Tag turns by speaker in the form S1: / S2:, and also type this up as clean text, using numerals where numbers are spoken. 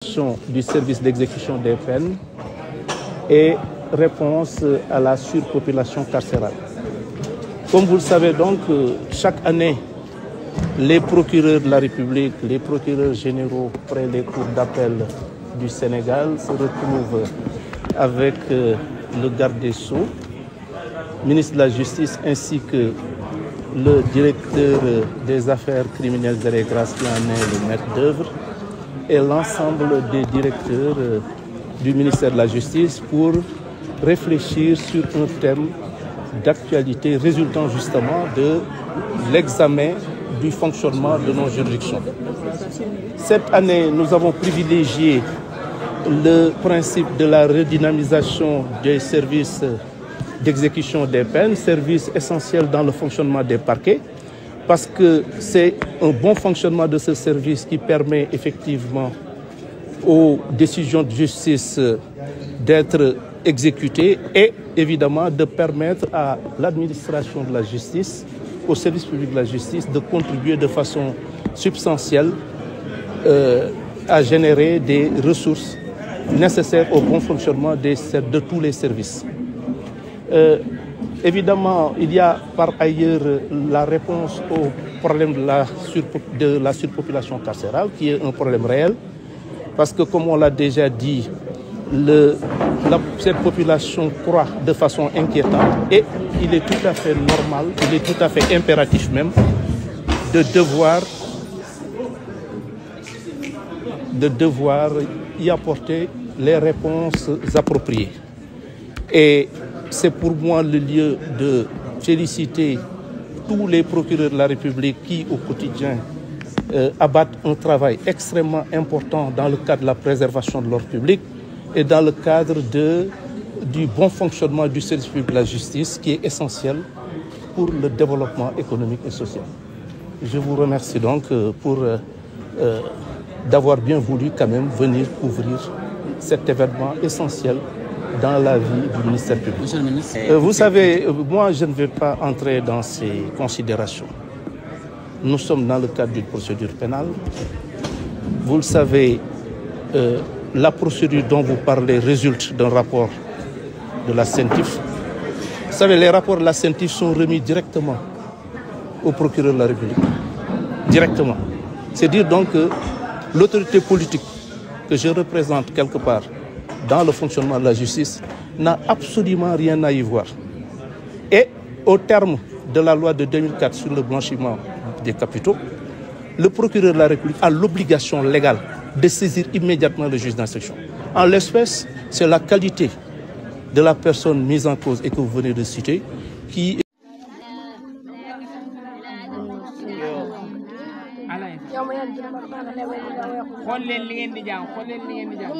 S1: Du service d'exécution des peines et réponse à la surpopulation carcérale. Comme vous le savez donc, chaque année, les procureurs de la République, les procureurs généraux près les cours d'appel du Sénégal se retrouvent avec le garde des Sceaux, ministre de la Justice, ainsi que le directeur des affaires criminelles et des grâces qui en est le maître d'œuvre, et l'ensemble des directeurs du ministère de la Justice pour réfléchir sur un thème d'actualité résultant justement de l'examen du fonctionnement de nos juridictions. Cette année, nous avons privilégié le principe de la redynamisation des services d'exécution des peines, service essentiel dans le fonctionnement des parquets, parce que c'est un bon fonctionnement de ce service qui permet effectivement aux décisions de justice d'être exécutées et évidemment de permettre à l'administration de la justice, au service public de la justice, de contribuer de façon substantielle à générer des ressources nécessaires au bon fonctionnement de tous les services. Évidemment, il y a par ailleurs la réponse au problème de la surpopulation carcérale, qui est un problème réel, parce que comme on l'a déjà dit, cette population croît de façon inquiétante et il est tout à fait normal, il est tout à fait impératif même de devoir y apporter les réponses appropriées. Et c'est pour moi le lieu de féliciter tous les procureurs de la République qui, au quotidien, abattent un travail extrêmement important dans le cadre de la préservation de l'ordre public et dans le cadre du bon fonctionnement du service public de la justice qui est essentiel pour le développement économique et social. Je vous remercie donc d'avoir bien voulu quand même venir couvrir cet événement essentiel dans la vie du ministère public. Monsieur le ministre, vous savez, moi je ne vais pas entrer dans ces considérations. Nous sommes dans le cadre d'une procédure pénale. Vous le savez, la procédure dont vous parlez résulte d'un rapport de la CENTIF. Vous savez, les rapports de la CENTIF sont remis directement au procureur de la République. Directement. C'est dire donc que l'autorité politique que je représente quelque part dans le fonctionnement de la justice n'a absolument rien à y voir. Et au terme de la loi de 2004 sur le blanchiment des capitaux, le procureur de la République a l'obligation légale de saisir immédiatement le juge d'instruction. En l'espèce, c'est la qualité de la personne mise en cause et que vous venez de citer qui
S2: xool leen li ngeen di jàng xool leen li ngeen di jàng